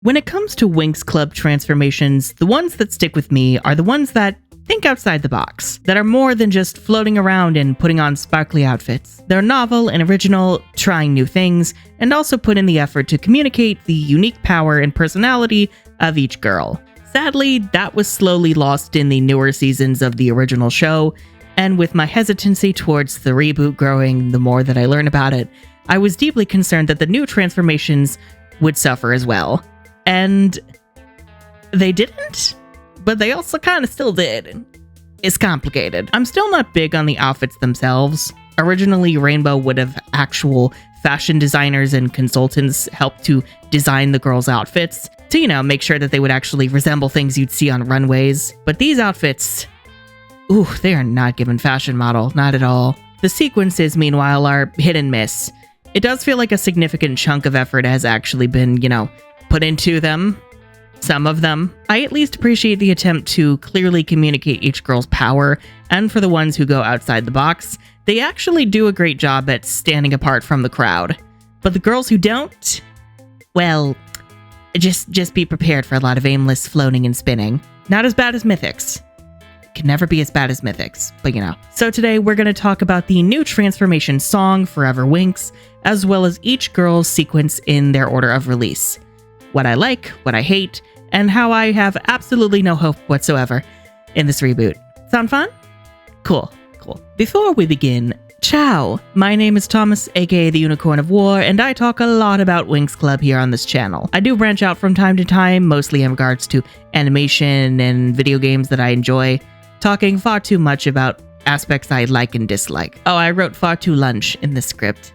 When it comes to Winx Club transformations, the ones that stick with me are the ones that think outside the box, that are more than just floating around and putting on sparkly outfits. They're novel and original, trying new things, and also put in the effort to communicate the unique power and personality of each girl. Sadly, that was slowly lost in the newer seasons of the original show, and with my hesitancy towards the reboot growing the more that I learn about it, I was deeply concerned that the new transformations would suffer as well. And they didn't, but they also kind of still did. It's complicated. I'm still not big on the outfits themselves. Originally, Rainbow would have actual fashion designers and consultants help to design the girls' outfits to, make sure that they would actually resemble things you'd see on runways. But these outfits, they are not given fashion model, not at all. The sequences, meanwhile, are hit and miss. It does feel like a significant chunk of effort has actually been, put into them. Some of them. I at least appreciate the attempt to clearly communicate each girl's power, and for the ones who go outside the box, they actually do a great job at standing apart from the crowd. But the girls who don't, well, just be prepared for a lot of aimless floating and spinning. Not as bad as Mythics. Can never be as bad as Mythics, but So today we're going to talk about the new transformation song, Forever Winx, as well as each girl's sequence in their order of release. What I like, what I hate, and how I have absolutely no hope whatsoever in this reboot. Sound fun? Cool. Before we begin, ciao! My name is Thomas, aka the Unicorn of War, and I talk a lot about Winx Club here on this channel. I do branch out from time to time, mostly in regards to animation and video games that I enjoy, talking far too much about aspects I like and dislike. Oh, I wrote far too lunch in this script.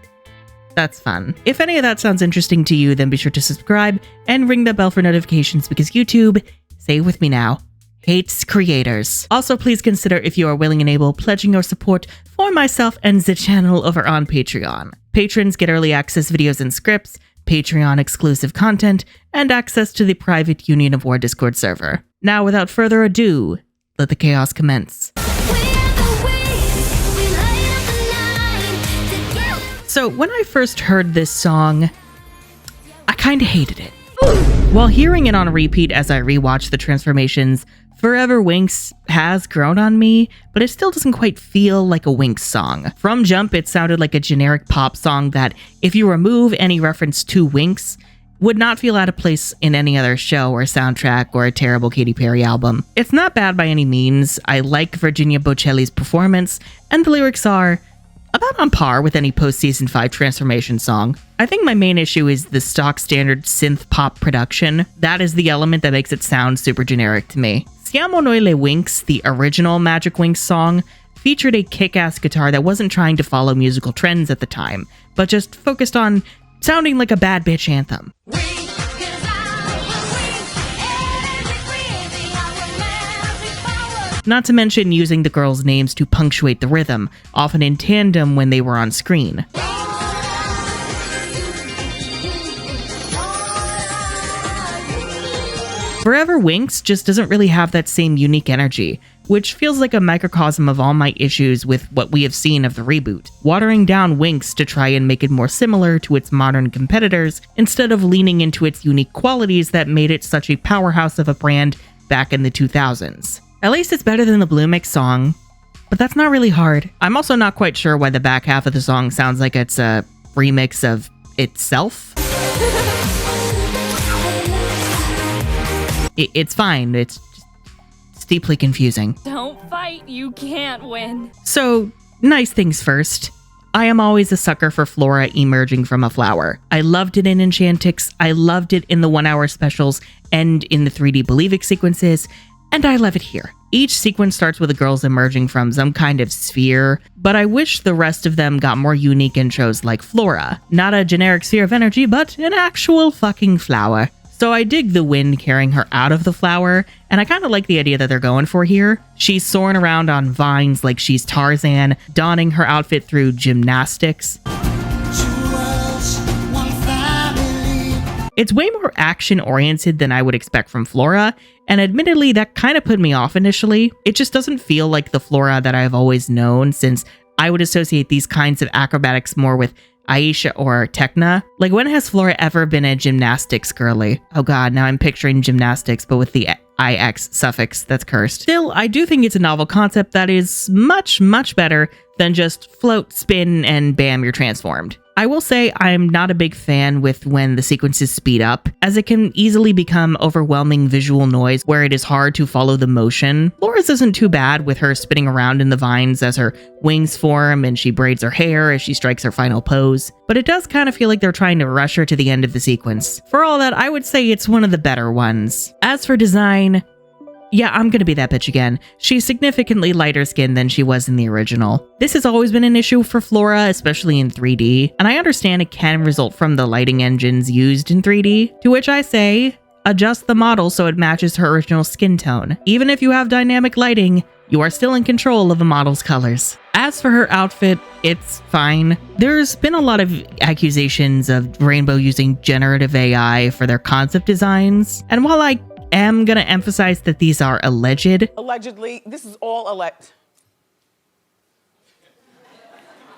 That's fun. If any of that sounds interesting to you, then be sure to subscribe and ring the bell for notifications because YouTube, say it with me now, hates creators. Also, please consider, if you are willing and able, pledging your support for myself and the channel over on Patreon. Patrons get early access videos and scripts, Patreon exclusive content, and access to the private Union of War Discord server. Now, without further ado, let the chaos commence. So when I first heard this song, I kinda hated it. While hearing it on repeat as I rewatched the transformations, Forever Winx has grown on me, but it still doesn't quite feel like a Winx song. From jump, it sounded like a generic pop song that, if you remove any reference to Winx, would not feel out of place in any other show or soundtrack or a terrible Katy Perry album. It's not bad by any means. I like Virginia Bocelli's performance, and the lyrics are about on par with any post-season 5 transformation song. I think my main issue is the stock standard synth pop production. That is the element that makes it sound super generic to me. Siamo Noi Le Winx, the original Magic Winx song, featured a kick-ass guitar that wasn't trying to follow musical trends at the time, but just focused on sounding like a bad bitch anthem. Not to mention using the girls' names to punctuate the rhythm, often in tandem when they were on screen. Forever Winx just doesn't really have that same unique energy, which feels like a microcosm of all my issues with what we have seen of the reboot. Watering down Winx to try and make it more similar to its modern competitors, instead of leaning into its unique qualities that made it such a powerhouse of a brand back in the 2000s. At least it's better than the Blue Mix song, but that's not really hard. I'm also not quite sure why the back half of the song sounds like it's a remix of itself. It's fine, it's deeply confusing. Don't fight, you can't win. So, nice things first. I am always a sucker for Flora emerging from a flower. I loved it in Enchantix, I loved it in the 1-hour specials, and in the 3D Believe It sequences, and I love it here. Each sequence starts with the girls emerging from some kind of sphere, but I wish the rest of them got more unique intros like Flora. Not a generic sphere of energy, but an actual fucking flower. So I dig the wind carrying her out of the flower, and I kind of like the idea that they're going for here. She's soaring around on vines like she's Tarzan, donning her outfit through gymnastics. It's way more action-oriented than I would expect from Flora, and admittedly, that kind of put me off initially. It just doesn't feel like the Flora that I've always known, since I would associate these kinds of acrobatics more with Aisha or Tecna. Like, when has Flora ever been a gymnastics girly? Oh god, now I'm picturing gymnastics, but with the IX suffix. That's cursed. Still, I do think it's a novel concept that is much, much better than just float, spin, and bam, you're transformed. I will say I'm not a big fan with when the sequences speed up, as it can easily become overwhelming visual noise where it is hard to follow the motion. Flora's isn't too bad with her spinning around in the vines as her wings form and she braids her hair as she strikes her final pose, but it does kind of feel like they're trying to rush her to the end of the sequence. For all that, I would say it's one of the better ones. As for design, yeah, I'm gonna be that bitch again. She's significantly lighter skinned than she was in the original. This has always been an issue for Flora, especially in 3D, and I understand it can result from the lighting engines used in 3D, to which I say, adjust the model so it matches her original skin tone. Even if you have dynamic lighting, you are still in control of the model's colors. As for her outfit, it's fine. There's been a lot of accusations of Rainbow using generative AI for their concept designs, and while I am gonna emphasize that these are allegedly, this is all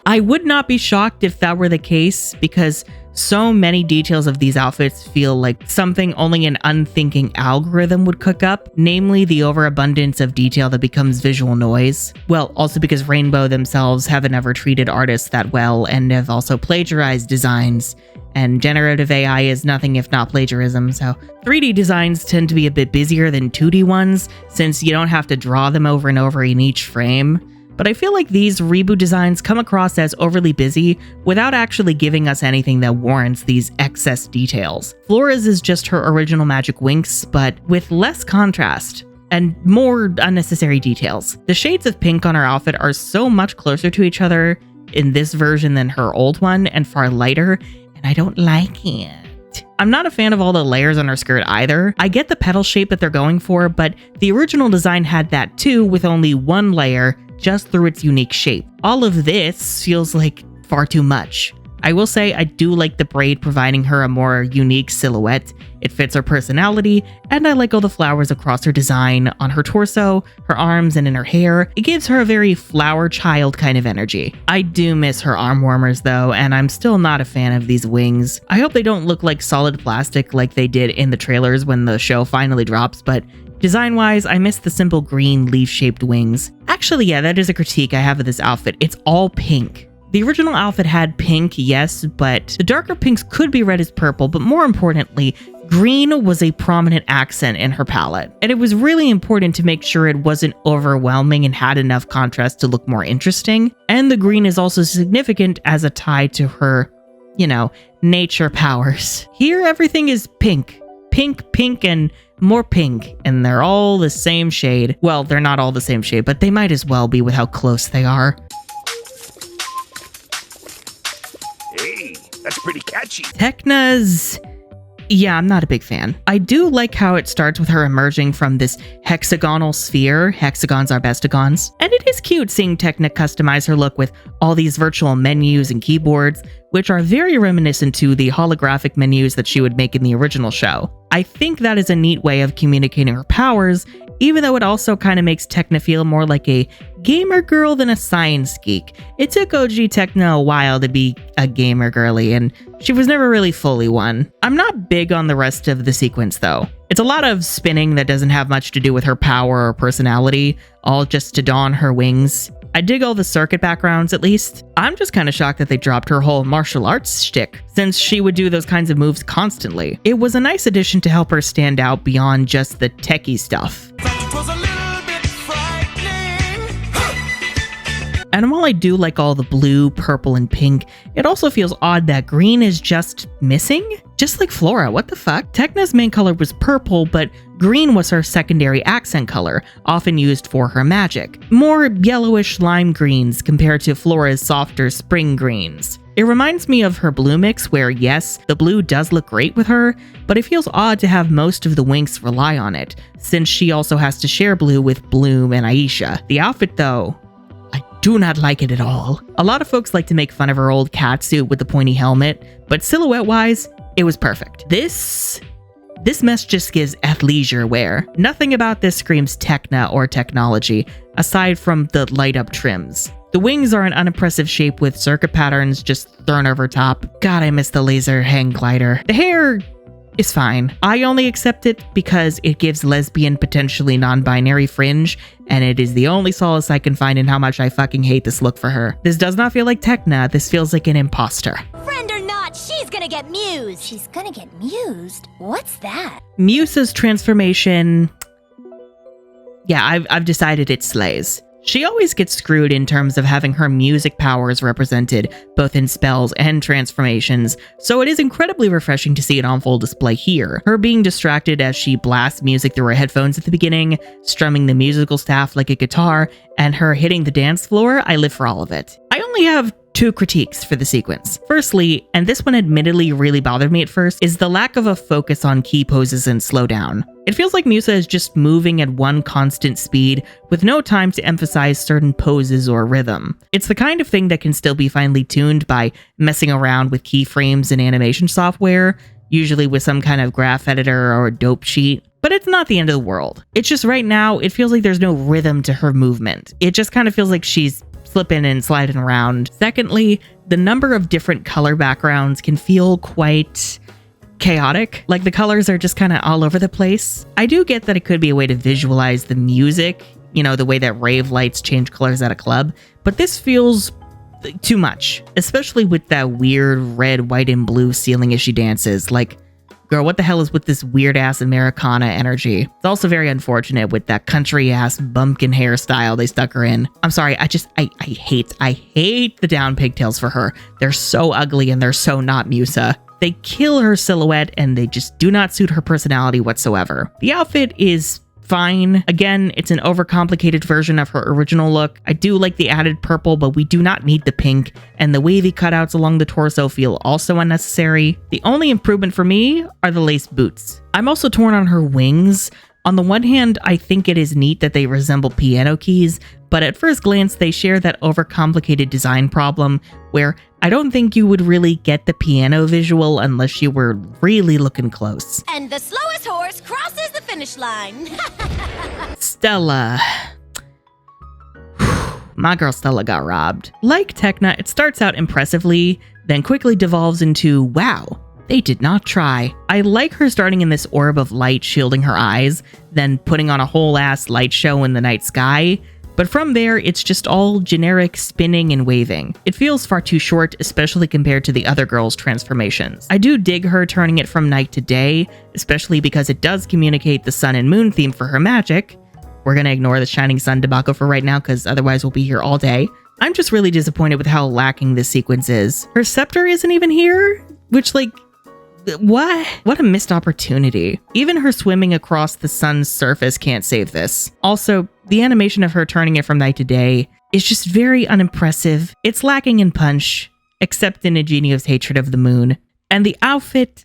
I would not be shocked if that were the case, because so many details of these outfits feel like something only an unthinking algorithm would cook up, namely the overabundance of detail that becomes visual noise. Well, also because Rainbow themselves haven't ever treated artists that well and have also plagiarized designs, and generative AI is nothing if not plagiarism, so 3D designs tend to be a bit busier than 2D ones, since you don't have to draw them over and over in each frame. But I feel like these Reboot designs come across as overly busy without actually giving us anything that warrants these excess details. Flora's is just her original magic Winx, but with less contrast and more unnecessary details. The shades of pink on her outfit are so much closer to each other in this version than her old one, and far lighter, and I don't like it. I'm not a fan of all the layers on her skirt either. I get the petal shape that they're going for, but the original design had that too, with only one layer just through its unique shape. All of this feels like far too much. I will say I do like the braid providing her a more unique silhouette. It fits her personality, and I like all the flowers across her design, on her torso, her arms, and in her hair. It gives her a very flower child kind of energy. I do miss her arm warmers though, and I'm still not a fan of these wings. I hope they don't look like solid plastic like they did in the trailers when the show finally drops, but design-wise, I miss the simple green leaf-shaped wings. Actually, yeah, that is a critique I have of this outfit. It's all pink. The original outfit had pink, yes, but the darker pinks could be read as purple, but more importantly, green was a prominent accent in her palette. And it was really important to make sure it wasn't overwhelming and had enough contrast to look more interesting. And the green is also significant as a tie to her, nature powers. Here, everything is pink. Pink, pink, and more pink, and they're all the same shade. Well, they're not all the same shade, but they might as well be with how close they are. Hey, that's pretty catchy. Tecna's... yeah, I'm not a big fan. I do like how it starts with her emerging from this hexagonal sphere. Hexagons are bestigons. And it is cute seeing Tecna customize her look with all these virtual menus and keyboards, which are very reminiscent to the holographic menus that she would make in the original show. I think that is a neat way of communicating her powers, even though it also kind of makes Tecna feel more like a gamer girl than a science geek. It took OG Tecna a while to be a gamer girly, and she was never really fully one. I'm not big on the rest of the sequence though. It's a lot of spinning that doesn't have much to do with her power or personality, all just to don her wings. I dig all the circuit backgrounds at least. I'm just kind of shocked that they dropped her whole martial arts shtick, since she would do those kinds of moves constantly. It was a nice addition to help her stand out beyond just the techie stuff. And while I do like all the blue, purple, and pink, it also feels odd that green is just missing? Just like Flora, what the fuck? Tecna's main color was purple, but green was her secondary accent color, often used for her magic. More yellowish lime greens compared to Flora's softer spring greens. It reminds me of her blue mix where, yes, the blue does look great with her, but it feels odd to have most of the Winx rely on it, since she also has to share blue with Bloom and Aisha. The outfit though, do not like it at all. A lot of folks like to make fun of her old cat suit with the pointy helmet, but silhouette-wise, it was perfect. This mess just gives athleisure wear. Nothing about this screams Tecna or technology, aside from the light-up trims. The wings are an unimpressive shape with circuit patterns just thrown over top. God, I miss the laser hang glider. The hair is fine. I only accept it because it gives lesbian, potentially non-binary Fringe, and it is the only solace I can find in how much I fucking hate this look for her. This does not feel like Tecna. This feels like an imposter. Friend or not, she's gonna get mused. She's gonna get mused? What's that? Musa's transformation... yeah, I've decided it slays. She always gets screwed in terms of having her music powers represented, both in spells and transformations, so it is incredibly refreshing to see it on full display here. Her being distracted as she blasts music through her headphones at the beginning, strumming the musical staff like a guitar, and her hitting the dance floor, I live for all of it. I only have 2 critiques for the sequence. Firstly, and this one admittedly really bothered me at first, is the lack of a focus on key poses and slowdown. It feels like Musa is just moving at one constant speed with no time to emphasize certain poses or rhythm. It's the kind of thing that can still be finely tuned by messing around with keyframes and animation software, usually with some kind of graph editor or dope sheet. But it's not the end of the world. It's just right now, it feels like there's no rhythm to her movement. It just kind of feels like she's slipping and sliding around. Secondly, the number of different color backgrounds can feel quite chaotic. Like the colors are just kind of all over the place. I do get that it could be a way to visualize the music, you know, the way that rave lights change colors at a club, but this feels too much, especially with that weird red, white, and blue ceiling as she dances. Like, girl, what the hell is with this weird ass Americana energy? It's also very unfortunate with that country ass bumpkin hairstyle they stuck her in. I'm sorry, I hate the down pigtails for her. They're so ugly and they're so not Musa. They kill her silhouette and they just do not suit her personality whatsoever. The outfit is fine. Again, it's an overcomplicated version of her original look. I do like the added purple, but we do not need the pink, and the wavy cutouts along the torso feel also unnecessary. The only improvement for me are the lace boots. I'm also torn on her wings. On the one hand, I think it is neat that they resemble piano keys, but at first glance, they share that overcomplicated design problem where I don't think you would really get the piano visual unless you were really looking close. And the slowest horse crosses the finish line. Stella. My girl Stella got robbed. Like Tecna, it starts out impressively, then quickly devolves into, wow, they did not try. I like her starting in this orb of light shielding her eyes, then putting on a whole ass light show in the night sky. But from there, it's just all generic spinning and waving. It feels far too short, especially compared to the other girls' transformations. I do dig her turning it from night to day, especially because it does communicate the sun and moon theme for her magic. We're gonna ignore the shining sun debacle for right now, because otherwise we'll be here all day. I'm just really disappointed with how lacking this sequence is. Her scepter isn't even here, which, like, what? What a missed opportunity. Even her swimming across the sun's surface can't save this. Also, the animation of her turning it from night to day is just very unimpressive. It's lacking in punch, except in Eugenio's hatred of the moon. And the outfit...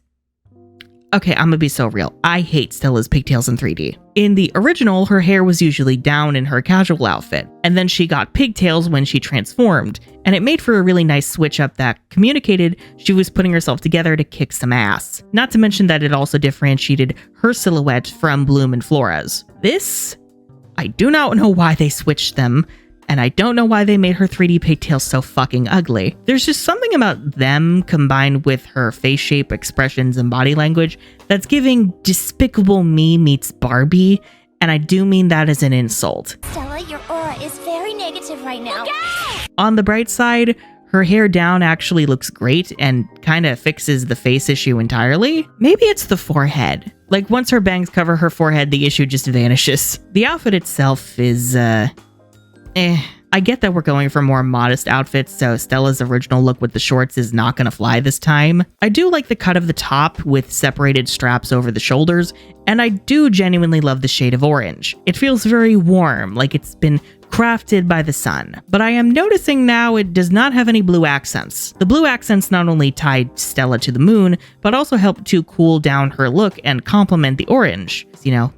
okay, I'm gonna be so real. I hate Stella's pigtails in 3D. In the original, her hair was usually down in her casual outfit, and then she got pigtails when she transformed, and it made for a really nice switch up that communicated she was putting herself together to kick some ass. Not to mention that it also differentiated her silhouette from Bloom and Flora's. This, I do not know why they switched them, and I don't know why they made her 3D pigtails so fucking ugly. There's just something about them combined with her face shape, expressions, and body language that's giving Despicable Me meets Barbie, and I do mean that as an insult. Stella, your aura is very negative right now. On the bright side, her hair down actually looks great and kind of fixes the face issue entirely. Maybe it's the forehead. Like, once her bangs cover her forehead, the issue just vanishes. The outfit itself is, I get that we're going for more modest outfits, so Stella's original look with the shorts is not gonna fly this time. I do like the cut of the top with separated straps over the shoulders, and I do genuinely love the shade of orange. It feels very warm, like it's been crafted by the sun. But I am noticing now it does not have any blue accents. The blue accents not only tied Stella to the moon, but also help to cool down her look and complement the orange. You know,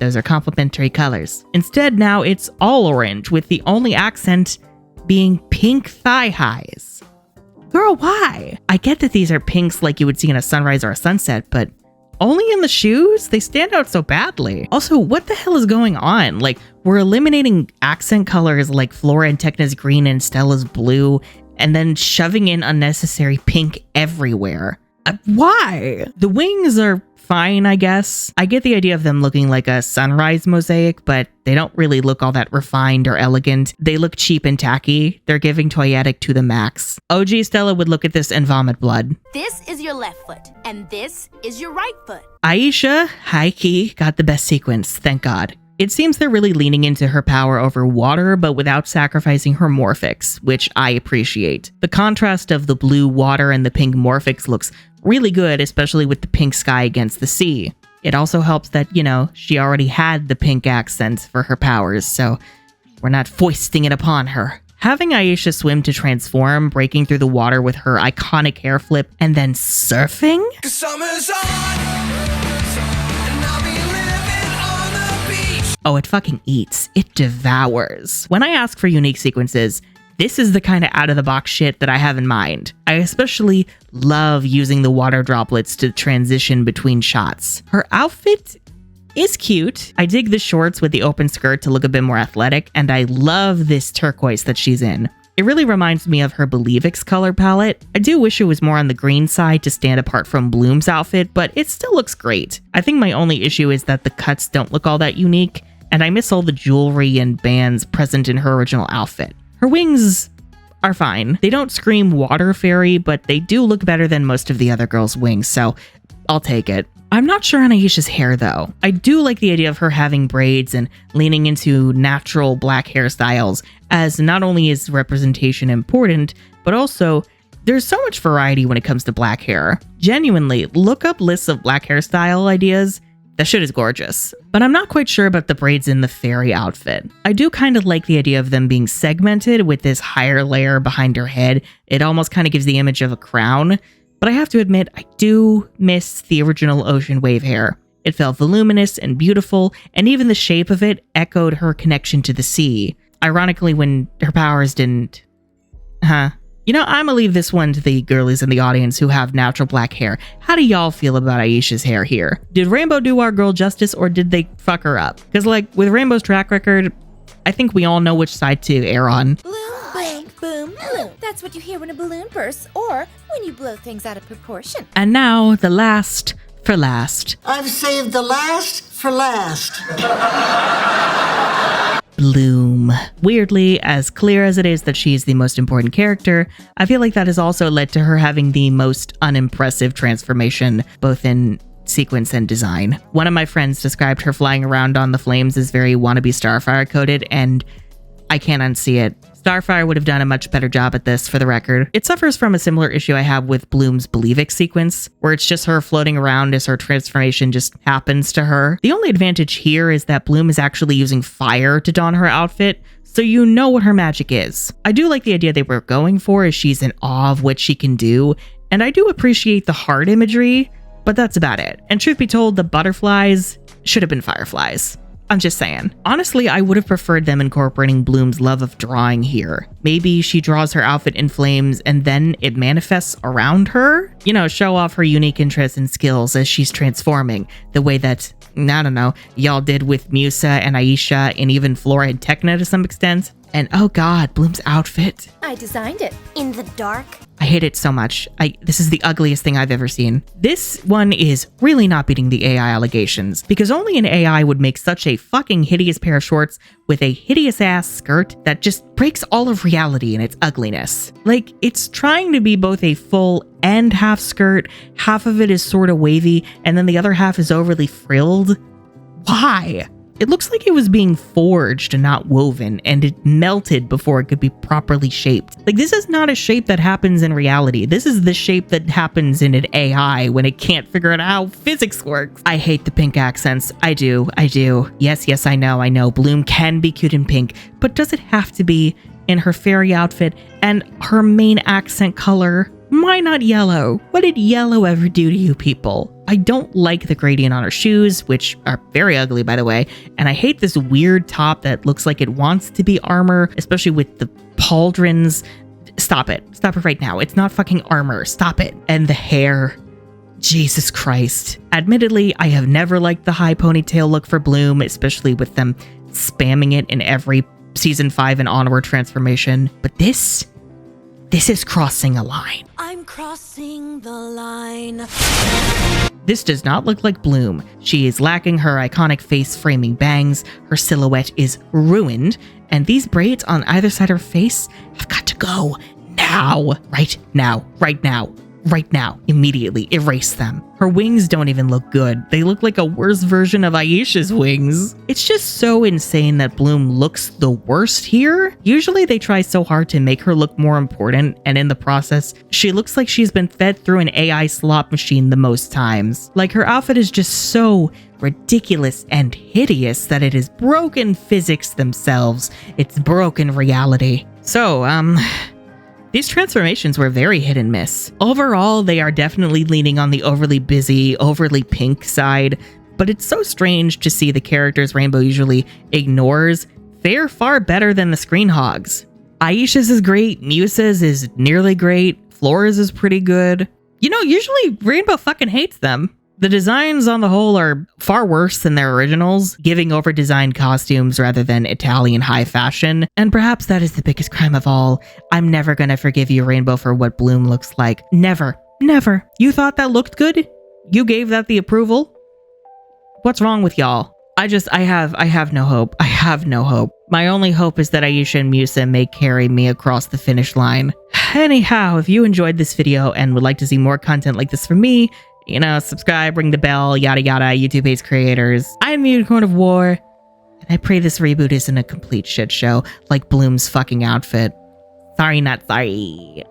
those are complementary colors. Instead, now it's all orange, with the only accent being pink thigh highs. Girl, why? I get that these are pinks like you would see in a sunrise or a sunset, but Only in the shoes? They stand out so badly. Also, what the hell is going on? Like, we're eliminating accent colors like Flora and Tecna's green and Stella's blue, and then shoving in unnecessary pink everywhere. Why? The wings are fine, I guess. I get the idea of them looking like a sunrise mosaic, but they don't really look all that refined or elegant. They look cheap and tacky. They're giving toyetic to the max. OG Stella would look at this and vomit blood. This is your left foot, and this is your right foot. Aisha, high key, got the best sequence, thank God. It seems they're really leaning into her power over water, but without sacrificing her morphics, which I appreciate. The contrast of the blue water and the pink morphics looks really good, especially with the pink sky against the sea. It also helps that, you know, she already had the pink accents for her powers, so we're not foisting it upon her. Having Aisha swim to transform, breaking through the water with her iconic hair flip, and then surfing? Summer's on, and I'll be living on the beach. Oh, it fucking eats. It devours. When I ask for unique sequences, this is the kind of out-of-the-box shit that I have in mind. I especially love using the water droplets to transition between shots. Her outfit is cute. I dig the shorts with the open skirt to look a bit more athletic, and I love this turquoise that she's in. It really reminds me of her Believix color palette. I do wish it was more on the green side to stand apart from Bloom's outfit, but it still looks great. I think my only issue is that the cuts don't look all that unique, and I miss all the jewelry and bands present in her original outfit. Her wings are fine. They don't scream water fairy, but they do look better than most of the other girls' wings, so I'll take it. I'm not sure on Aisha's hair though. I do like the idea of her having braids and leaning into natural black hairstyles, as not only is representation important, but also there's so much variety when it comes to black hair. Genuinely, look up lists of black hairstyle ideas. That shit is gorgeous. But I'm not quite sure about the braids in the fairy outfit. I do kind of like the idea of them being segmented with this higher layer behind her head. It almost kind of gives the image of a crown. But I have to admit, I do miss the original ocean wave hair. It felt voluminous and beautiful, and even the shape of it echoed her connection to the sea. Ironically, when her powers didn't. You know, I'm gonna leave this one to the girlies in the audience who have natural black hair. How do y'all feel about Aisha's hair here? Did Rainbow do our girl justice, or did they fuck her up? Because, like, with Rainbow's track record, I think we all know which side to err on. Bloom, boom, boom, boom. That's what you hear when a balloon bursts, or when you blow things out of proportion. And now, the last for last. I've saved the last for last. Bloom. Weirdly, as clear as it is that she's the most important character, I feel like that has also led to her having the most unimpressive transformation, both in sequence and design. One of my friends described her flying around on the flames as very wannabe Starfire coded, and I can't unsee it. Starfire would have done a much better job at this, for the record. It suffers from a similar issue I have with Bloom's Believix sequence, where it's just her floating around as her transformation just happens to her. The only advantage here is that Bloom is actually using fire to don her outfit, so you know what her magic is. I do like the idea they were going for, as she's in awe of what she can do, and I do appreciate the heart imagery, but that's about it. And truth be told, the butterflies should have been fireflies. I'm just saying. Honestly, I would have preferred them incorporating Bloom's love of drawing here. Maybe she draws her outfit in flames and then it manifests around her? You know, show off her unique interests and skills as she's transforming, the way that, I don't know, y'all did with Musa and Aisha and even Flora and Tecna to some extent. And oh god, Bloom's outfit. I designed it. In the dark? I hate it so much. This is the ugliest thing I've ever seen. This one is really not beating the AI allegations, because only an AI would make such a fucking hideous pair of shorts with a hideous ass skirt that just breaks all of reality in its ugliness. Like, it's trying to be both a full and half skirt, half of it is sort of wavy, and then the other half is overly frilled. Why? It looks like it was being forged and not woven, and it melted before it could be properly shaped. Like, this is not a shape that happens in reality. This is the shape that happens in an AI when it can't figure out how physics works. I hate the pink accents. I do. Yes, I know. Bloom can be cute in pink, but does it have to be in her fairy outfit and her main accent color? Why not yellow? What did yellow ever do to you people? I don't like the gradient on her shoes, which are very ugly, by the way, and I hate this weird top that looks like it wants to be armor, especially with the pauldrons. Stop it. Stop it right now. It's not fucking armor. Stop it. And the hair. Jesus Christ. Admittedly, I have never liked the high ponytail look for Bloom, especially with them spamming it in every season 5 and onward transformation. But this is crossing a line. I'm crossing the line. This does not look like Bloom. She is lacking her iconic face framing bangs, her silhouette is ruined, and these braids on either side of her face have got to go now. Right now. Right now. Right now. Immediately. Erase them. Her wings don't even look good. They look like a worse version of Aisha's wings. It's just so insane that Bloom looks the worst here. Usually they try so hard to make her look more important, and in the process, she looks like she's been fed through an AI slot machine the most times. Like, her outfit is just so ridiculous and hideous that it is broken physics themselves. It's broken reality. So, these transformations were very hit and miss. Overall, they are definitely leaning on the overly busy, overly pink side, but it's so strange to see the characters Rainbow usually ignores fare far better than the screen hogs. Aisha's is great, Musa's is nearly great, Flora's is pretty good. You know, usually Rainbow fucking hates them. The designs on the whole are far worse than their originals, giving over designed costumes rather than Italian high fashion. And perhaps that is the biggest crime of all. I'm never gonna forgive you, Rainbow, for what Bloom looks like. Never. Never. You thought that looked good? You gave that the approval? What's wrong with y'all? I have no hope. I have no hope. My only hope is that Aisha and Musa may carry me across the finish line. Anyhow, if you enjoyed this video and would like to see more content like this from me, you know, subscribe, ring the bell, yada yada, YouTube hates creators. I'm the Unicorn of War, and I pray this reboot isn't a complete shit show like Bloom's fucking outfit. Sorry, not sorry.